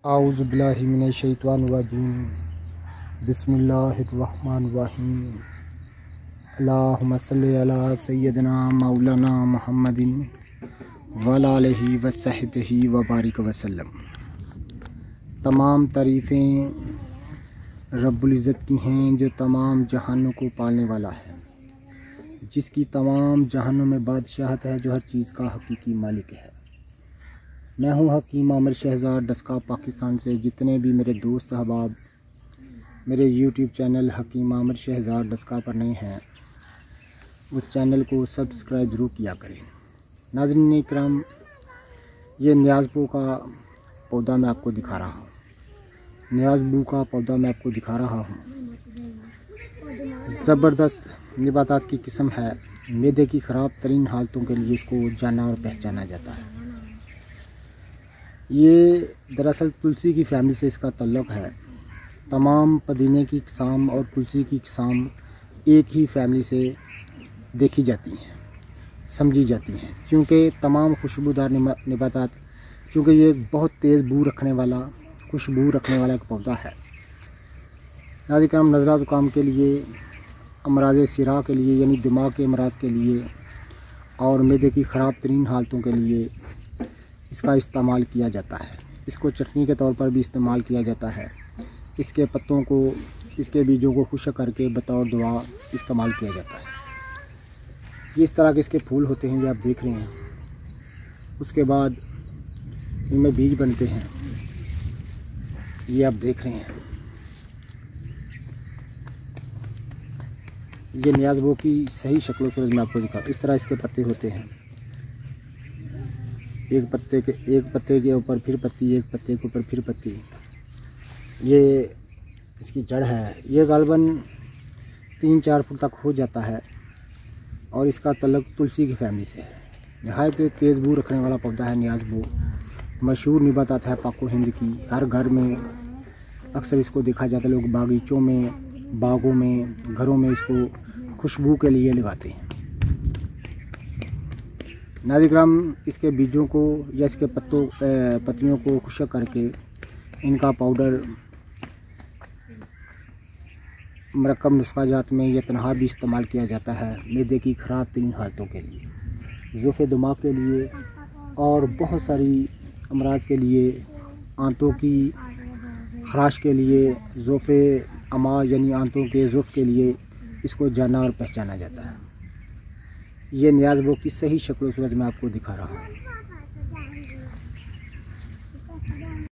आऊज़ु बिल्लाहि मिनश शैतानिर रजीम। बिस्मिल्लाहिर्रहमानिर्रहीम। अल्लाहुम्मा सल्लि अला सय्यदिना मौलाना मुहम्मदिन व अला आलिहि व सहबिही व बारिक वसल्लम। तमाम तारीफ़ें रब्बुल इज़्ज़त की हैं जो तमाम जहानों को पालने वाला है, जिसकी तमाम जहानों में बादशाहत है, जो हर चीज़ का हकीकी मालिक है। मैं हूं हकीम आमिर शहज़ाद डस्का पाकिस्तान से। जितने भी मेरे दोस्त अहबाब मेरे यूट्यूब चैनल हकीम आमिर शहज़ाद डस्का पर नए हैं, उस चैनल को सब्सक्राइब ज़रूर किया करें। नाज़रीन इकराम, ये न्याज़बू का पौधा मैं आपको दिखा रहा हूँ। न्याज़बू का पौधा मैं आपको दिखा रहा हूँ। ज़बरदस्त निबातात की किस्म है। मैदे की ख़राब तरीन हालतों के लिए इसको जाना और पहचाना जाता है। ये दरअसल तुलसी की फैमिली से इसका ताल्लुक़ है। तमाम पुदीने की किस्म और तुलसी की किस्म एक ही फैमिली से देखी जाती हैं, समझी जाती हैं, क्योंकि तमाम खुशबूदार निबातात, क्योंकि ये बहुत तेज़ बू रखने वाला, खुशबू रखने वाला एक पौधा है। नाज़रीन, नज़ला ज़ुकाम के लिए, अमराज़ सिरा के लिए यानी दिमाग के अमराज के लिए और मैदे की ख़राब तरीन हालतों के लिए इसका इस्तेमाल किया जाता है। इसको चटनी के तौर पर भी इस्तेमाल किया जाता है। इसके पत्तों को, इसके बीजों को खुश्क करके बतौर दवा इस्तेमाल किया जाता है। ये इस तरह के इसके फूल होते हैं, ये आप देख रहे हैं। उसके बाद इनमें बीज बनते हैं, ये आप देख रहे हैं। ये न्याज़बू की सही शक्ल सूरत में आपको दिखा। इस तरह इसके पत्ते होते हैं। एक पत्ते के ऊपर फिर पत्ती, एक पत्ते के ऊपर फिर पत्ती। ये इसकी जड़ है। ये गालबन 3-4 फुट तक हो जाता है और इसका तल्लुक़ तुलसी की फैमिली से है। नहायत तेज़ बू रखने वाला पौधा है न्याज़बू। मशहूर निबातात है पाको हिंद की। हर घर में अक्सर इसको देखा जाता है। लोग बागीचों में, बागों में, घरों में इसको खुशबू के लिए लगाते हैं। नाज़रीन, इसके बीजों को या इसके पत्तियों को खुश्क करके इनका पाउडर मरकब नुस्खा जात में या तनहा भी इस्तेमाल किया जाता है मैदे की ख़राब तरीन हालतों के लिए, ज़ुफ़े दिमाग के लिए और बहुत सारी अमराज के लिए, आंतों की खराश के लिए, ज़ुफ़े अमा यानी आंतों के ज़ुफ़ के लिए इसको जाना और पहचाना जाता है। ये न्याज़बू की सही शक्ल सूरत में आपको दिखा रहा हूँ।